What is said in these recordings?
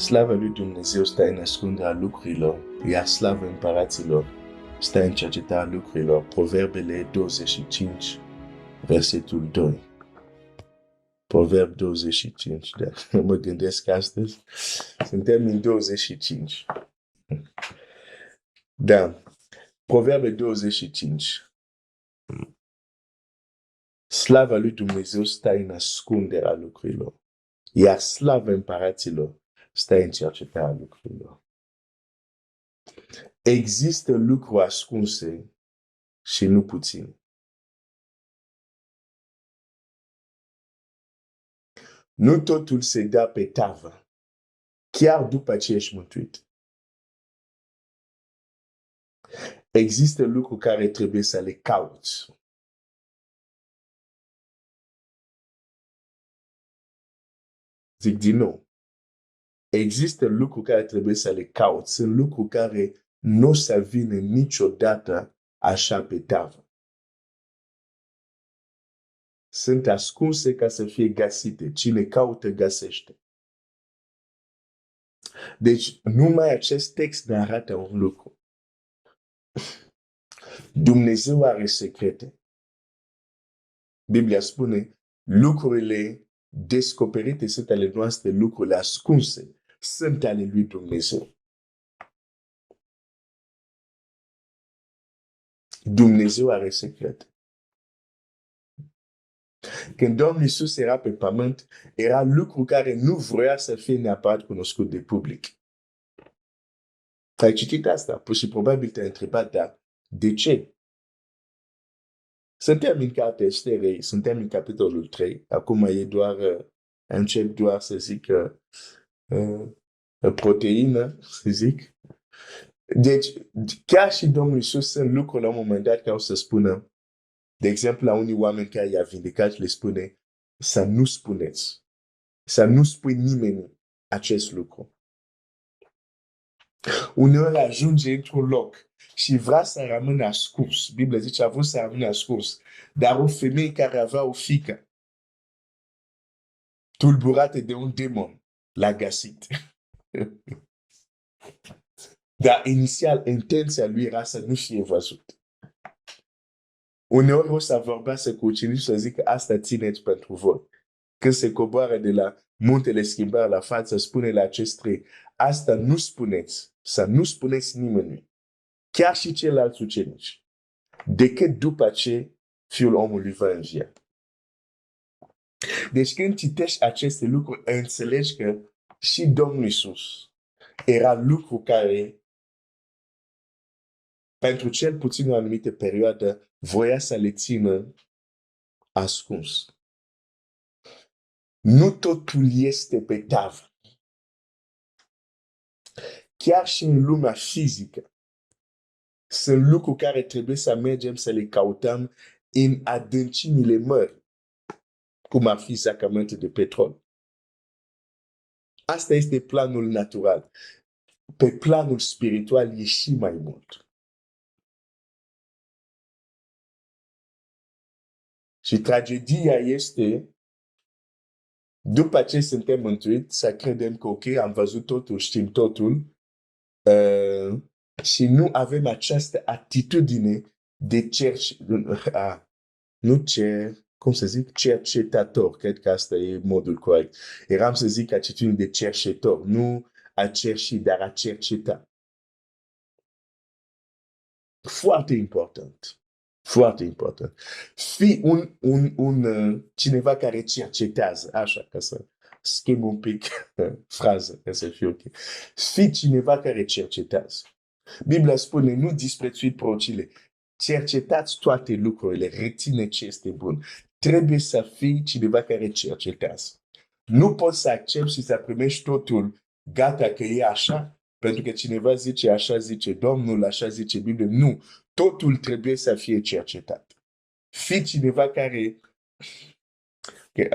Slavă lui Dumnezeu stă în ascunderea lucrurilor, iar slavă împăraților stă în cercetarea lucrurilor. Proverbele 25, versetul 2. Proverb 25, da. Mă gândesc astăzi, suntem în 25. Da. Proverbe 25. Slava lui Dumnezeu stă în ascunderea lucrurilor, iar slava împăraților stă în cercetarea lucrurilor. Există lucruri ascunse și nu puțin. Nu totul se dă pe tavă, chiar după ce ești mântuit. Există lucruri care trebuie să le cauți. Zic din nou. Există lucruri care trebuie să le cauți. Sunt lucruri care nu o să vină niciodată așa pe tavă. Sunt ascunse ca să fie găsite. Cine caută, găsește. Deci, numai acest text ne arată un lucru. Dumnezeu are secrete. Biblia spune, lucrurile descoperite sunt ale noastre, lucrurile ascunse sunt ale lui Dumnezeu. Dumnezeu are secrete. Când Domnul Iisus era pe pământ, era lucru care nu vrea să fie neapărat cunoscut de public. Ai citit asta? Și probabil te-ai întrebat, dar de ce? Suntem în cartea Esterei, suntem în capitolul 3. Acum e doar, încep doar să zic proteină, să zic. Deci, chiar și Domnul Iisus sunt lucruri la un moment dat care o să spună, de exemplu, la unii oameni care i-a vindecat, le spune să nu spuneți, să nu spui nimeni acest lucru. Uneori ajunge într-un loc și vrea să rămână ascuns. Biblia zice, a vrut să rămână ascuns. Dar o femeie care avea o fiică tulburată de un demon l-a găsit. Dar inițial, intenția lui era să nu fie văzut. Uneori o să vorbească cu ucenicii să zică asta țineți pentru voi. Când se coboară de la muntele schimbării la față, spune la acest trei, asta nu spuneți, să nu spuneți nimănui, chiar și ceilalți ucenici, decât după ce Fiul omului va învia. Deci când citești aceste lucruri, înțelegi că și Domnul Iisus era lucru care, pentru cel puțin o anumită perioadă, voia să le țină ascuns. Nu totul este pe tavă. Chiar și în lumea fizică, sunt lucruri care trebuie să mergem să le căutăm în adâncimile mării, cum ar fi sacramentul de petrol. Asta este planul natural. Pe planul spiritual e și mai mult. Și tragedia este, după ce suntem mântuiți, să credem că, ok, am văzut totul, știm totul, și nu avem această atitudine de cercetator. Cred că asta e modul corect. Eram să zic atitudine de cercetor, nu a cerci, dar a cerceta. Foarte important. Foarte important. Fii cineva care cercetează, așa, ca să schimb un pic frază, ca să fie ok. Fii cineva care cercetează. Biblia spune, nu disprețui prorocile, cercetați toate lucrurile, reține ce este bun. Trebuie să fii cineva care cercetează. Nu poți să accepti și să primești totul gata că e așa, pentru că cineva zice așa zice Domnul, așa zice Biblia. Nu, totul trebuie să fie cercetat. Fii cineva care...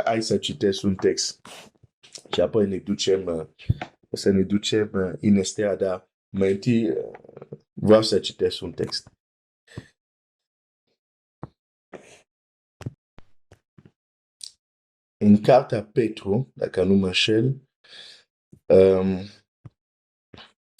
Hai să citesc un text și apoi să ne ducem în Estera, dar mai întâi vreau să citesc un text. În cartea Petru, dacă nu mă înșel,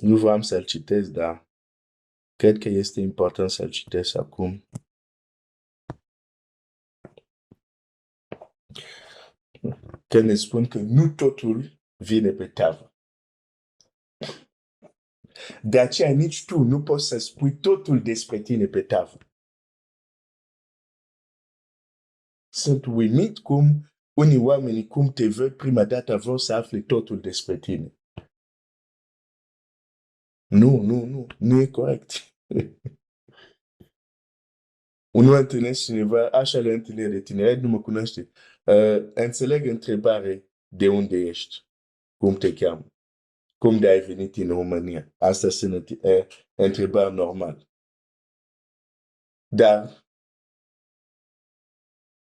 Nu vreau să-l citesc, dar cred că este important să-l citesc acum. Că ne spun că nu totul vine pe tavă. De aceea nici tu nu poți să spui totul despre tine pe tavă. Sunt uimit cum unii oameni, cum te văd prima dată, vor să afle totul despre tine. Nu e corect. Unul întâlnesc cineva, așa le întâlnire de tineret, nu mă cunoaște. Înțeleg întrebare de unde ești, cum te cheamă, cum de ai venit în România. Asta sunt întrebări normal. Dar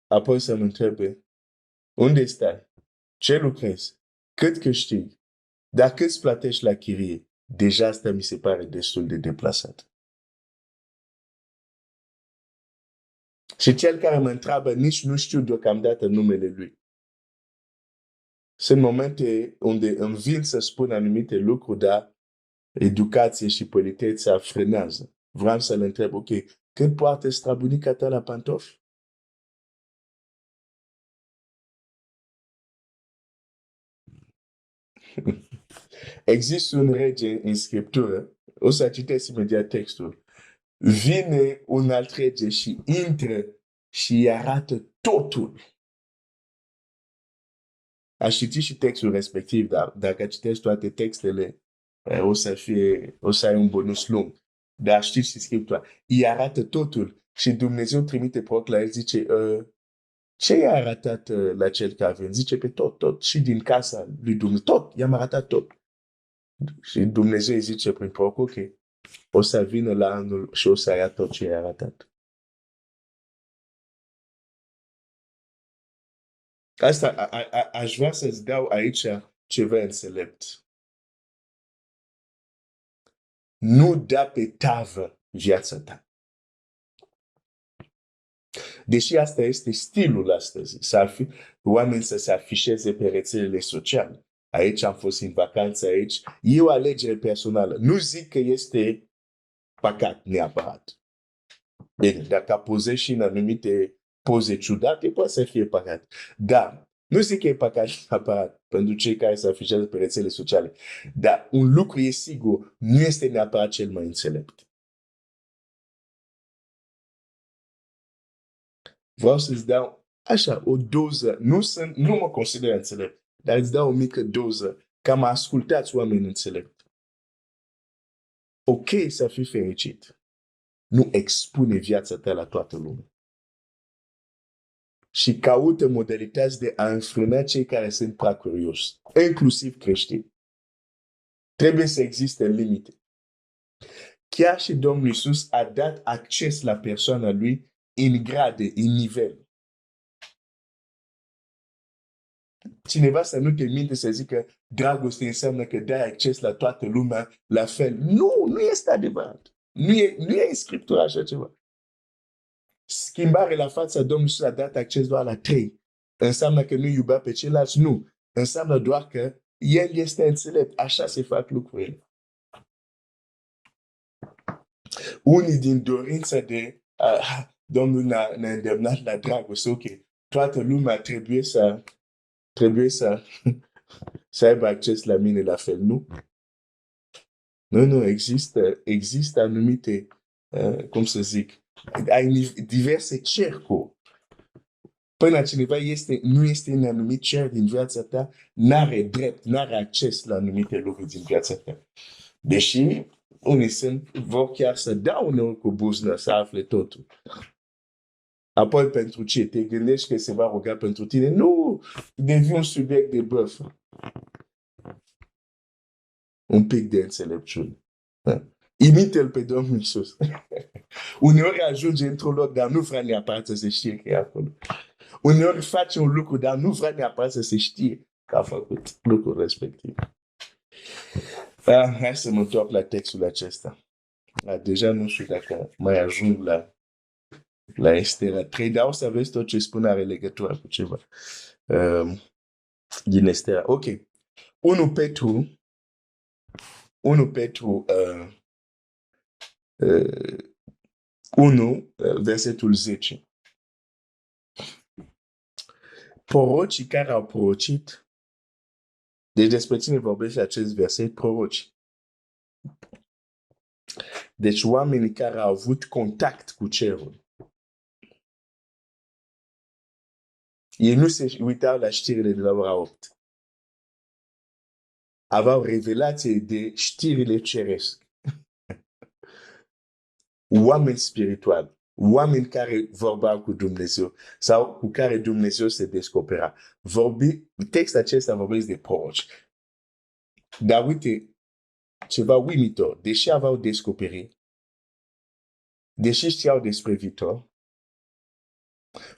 apoi să mă întrebe, unde stai? Ce lucrezi? Cât câștigi? Dacă îți plătești la chirie, deja asta mi se pare destul de deplasat. Și cel care mă întreabă, nici nu știu deocamdată numele lui. Sunt momente unde îmi vin să spun anumite lucruri, dar educație și politețea frenează. Vreau să le întreb, ok, când poate strabunica ta la pantofi? Există un rege în Scriptură, o să citesc imediat textul. Vine un alt rege și intră și îi arată totul. Aș citi și textul respectiv, dar dacă citești toate textele, o să ai un bonus lung. Dar știți și Scriptura. Îi arată totul și Dumnezeu trimite proroc la el, zice, ce i-a arătat la cel care vine? Zice pe tot, și din casa lui Dumnezeu, tot, i-am arătat tot. Și Dumnezeu îi zice prin proroc, ok, o să vină la anul și o să arată tot ce i-a arătat. Asta, aș vrea să-ți dau aici ceva înțelept. Nu da pe tavă viața ta. Deși asta este stilul astăzi, oamenii să se afișeze pe rețelele sociale. Aici am fost în vacanță, aici. E o alegere personală. Nu zic că este păcat neapărat. Bine, dacă pozezi și în anumite poze ciudate, poate să fie păcat. Dar nu zic că e păcat neapărat pentru cei care se afișează pe rețele sociale. Dar un lucru e sigur, nu este neapărat cel mai înțelept. Vreau să-ți dau așa o doză, nu mă consider înțelept, dar îți dau o mică doză ca mă ascultați oameni înțelepți. Ok să fii fericit. Nu expune viața ta la toată lumea. Și caută modalități de a înfrâna cei care sunt prea curioși, inclusiv creștini. Trebuie să existe limite. Chiar și Domnul Iisus a dat acces la persoana lui în grade, în nivel. Cineva să nu te minte să zică dragoste înseamnă că dai acces la toată lumea la fel. Nu este adevărat. Nu e în Scriptură așa ceva. Schimbare la fața Domnului Iisus a dat acces doar la 3. Înseamnă că nu iubea pe ceilalți? Nu. Înseamnă doar că El este înțelept. Așa se fac lucrurile. Unii din dorința de Domnul ne-a îndemnat la dragoste. Ok, toată lumea trebuie să aibă acces la mine la fel, nu? Nu, există anumite, cum să zic, ai diverse cercuri. Până cineva nu este în anumit cer din viața ta, n-are drept, n-are acces la anumite lucruri din viața ta. Deși unii vor chiar să dau uneori cu buznă să afle totul. Apoi pentru ce? Te gândești că se va ruga pentru tine? Nu! Devii un subiect de băfă. Un pic de înțelepciune. Imite-l pe Domnul Iisus. Uneori ajunge într-un loc, dar nu vrea neapărat să se știe că e acolo. Uneori face un lucru, dar nu vrea neapărat să se știe că a făcut lucrul respectiv. Hai să mă întorc la textul acesta. Deja nu știu dacă mai ajung la Estera 3, dar o să vezi tot ce spune are legătură cu ceva din Estera. Ok. 1 Petru, 1 Petru 1, versetul 10. Prorocii care au prorocit, deci despre cine vorbește acest verset? Proroci. Deci oamenii care au avut contact cu cerul. Ei nu se uitau la știrile de la ora 8. Aveau revelație de știrile ceresc. Oameni spirituali, oameni care vorbeau cu Dumnezeu sau cu care Dumnezeu se descopera. Textul acesta vorbesc de proroci. Dar uite, ceva uimitor, deși aveau descoperiri, deși știau despre viitor,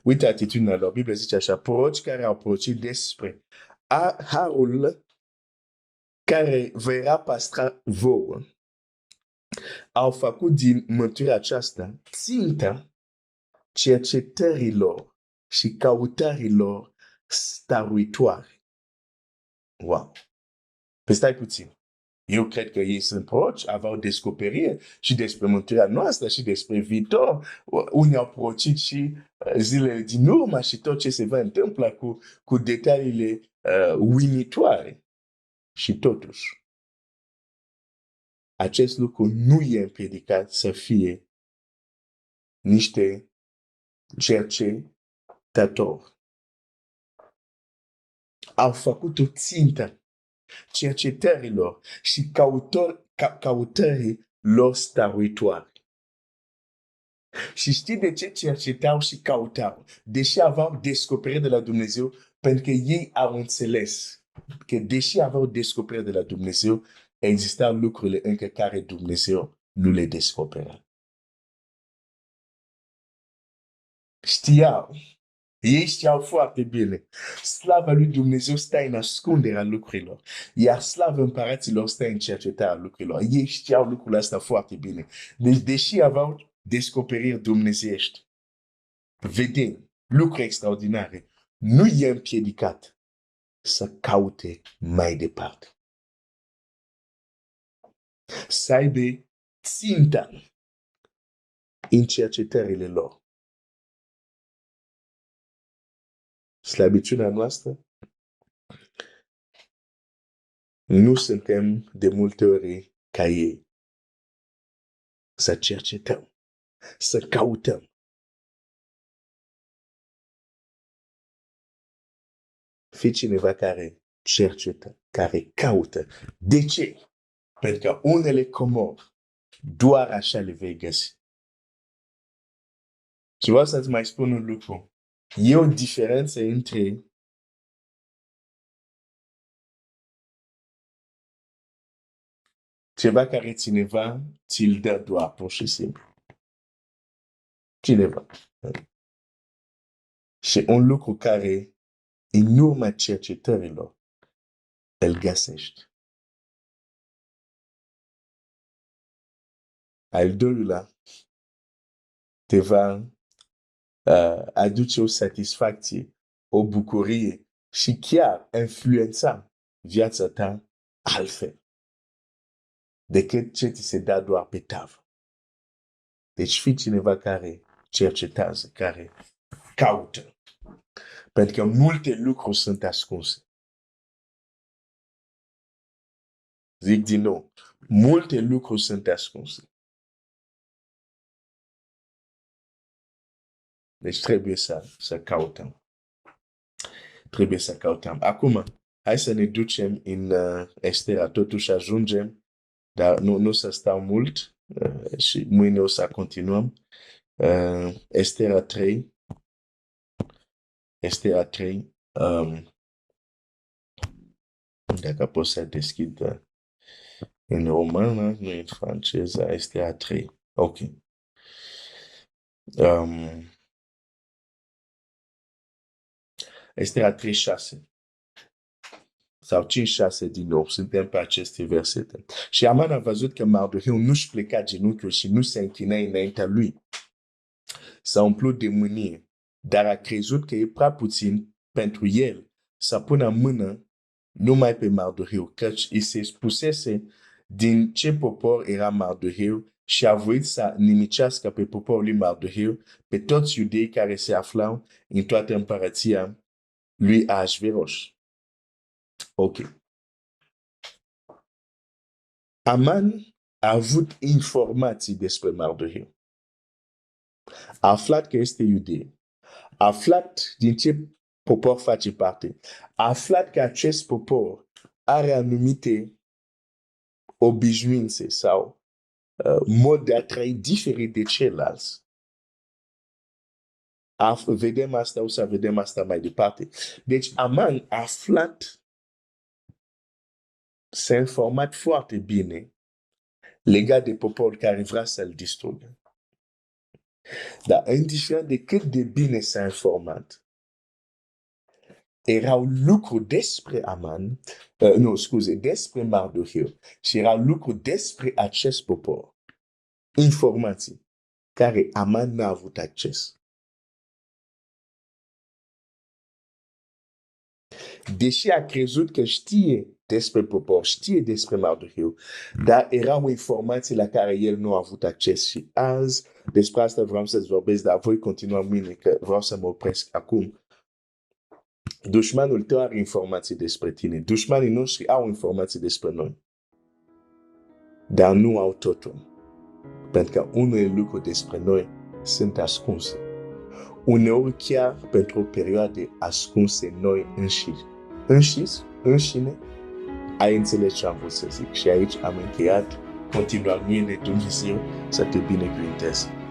uite atitudinea lor. Biblia zice așa, proroci care au prorocit despre harul care vă era păstrat vouă, au făcut din mântuirea aceasta ținta cercetărilor și căutărilor stăruitoare. Wow! Păi stai puțin. Eu cred că ei sunt proroci, aveau descoperire și despre mântuirea noastră și despre viitor. Unii au prorocit și zilele din urmă și tot ce se va întâmpla cu detaliile uimitoare. Și totuși, acest lucru nu e împiedicat să fie niște cercetători. Au făcut o țintă cercetărilor și căutării lor stăruitoare. Și știi de ce cercetau și căutau? Deși aveau descoperiri de la Dumnezeu, pentru că ei au înțeles că deși aveau descoperiri de la Dumnezeu, existau lucrurile încă care Dumnezeu nu le descoperea. Știau. Ei știau foarte bine. Slava lui Dumnezeu stă în ascunderea lucrurilor. Iar slava împăraților stă în cercetarea lucrurilor. Ei știau lucrul ăsta foarte bine. Deci, deși aveau descoperiri dumnezeiești, vedem lucruri extraordinare, nu e împiedicat să caute mai departe. Să aibă ținta în cercetările lor. Slăbiciunea noastră, nu suntem de multe ori ca ei. Să cercetăm, să căutăm. Fii cineva care cercetă, care caută. De ce? Pentru că unele comori, doar așa le vei găsi. Și vreau să-ți mai spun un lucru. E o diferență între ceva care cineva ți-l dă doar, pur și simplu. Cineva. Și un lucru care, în urma cercetărilor, îl găsești. Al doilea, te va aduce o satisfacție, o bucurie și chiar influența viața ta altfel decât ce ți se dă doar pe tavă. Deci fii cineva care cercetează, care caută. Pentru că multe lucruri sunt ascunse. Zic din nou, multe lucruri sunt ascunse. Deci trebuie să căutăm. Trebuie să căutăm. Acum, hai să ne ducem în Estera. Totuși ajungem, dar nu să stau mult și mâine o să continuăm. Estera 3. Estera 3. Dacă pot să deschid în romană, nu în franceză, Estera 3. Ok. Estera 3:6 sau 5:6 din nou, suntem pe aceste versete. Și Aman a văzut că Mardoheu nu-și pleca genunchiul și nu se închina înaintea lui. S-a umplut de mânie, dar a crezut că e prea puțin pentru el să pună mână nu mai pe Mardoheu, căci îi se spusese din ce popor era Mardoheu și a voit să nimicească pe poporul lui Mardoheu pe toți iudeii care se aflau în toată împărăția lui Ahasveros. Ok. Aman a avut informații despre Mardoheu. A aflat că este iudei. A aflat din ce popor face parte. A aflat că acest popor are anumite obișnuințe sau mod de a trăi diferit de ceilalți. Vedem asta, o să vedem asta mai departe. Deci Aman a aflat, s-a informat foarte bine legat de poporul care vrea să-l distrugă. Dar indiferent de cât de bine s-a informat, erau lucruri despre Aman, despre Mardoheu, și erau lucruri despre acest popor, informații care Aman n-a avut acces. Deși a crezut că știe despre popor, știe despre Mardoheu, dar erau informații la care el nu a avut acces. Și azi, despre asta vreau să-ți vorbesc, dar voi continua mâine, că vreau să mă opresc acum. Dușmanul tău are informații despre tine. Dușmanii noștri au informații despre noi. Dar nu au totul. Pentru că unele lucruri despre noi sunt ascunse. Uneori chiar pentru o perioadă ascunse noi înșine, ai înțeles ce am vrut să zic. Și aici am încheiat. Continuăm mâine, Dumnezeu să te binecuvânteze.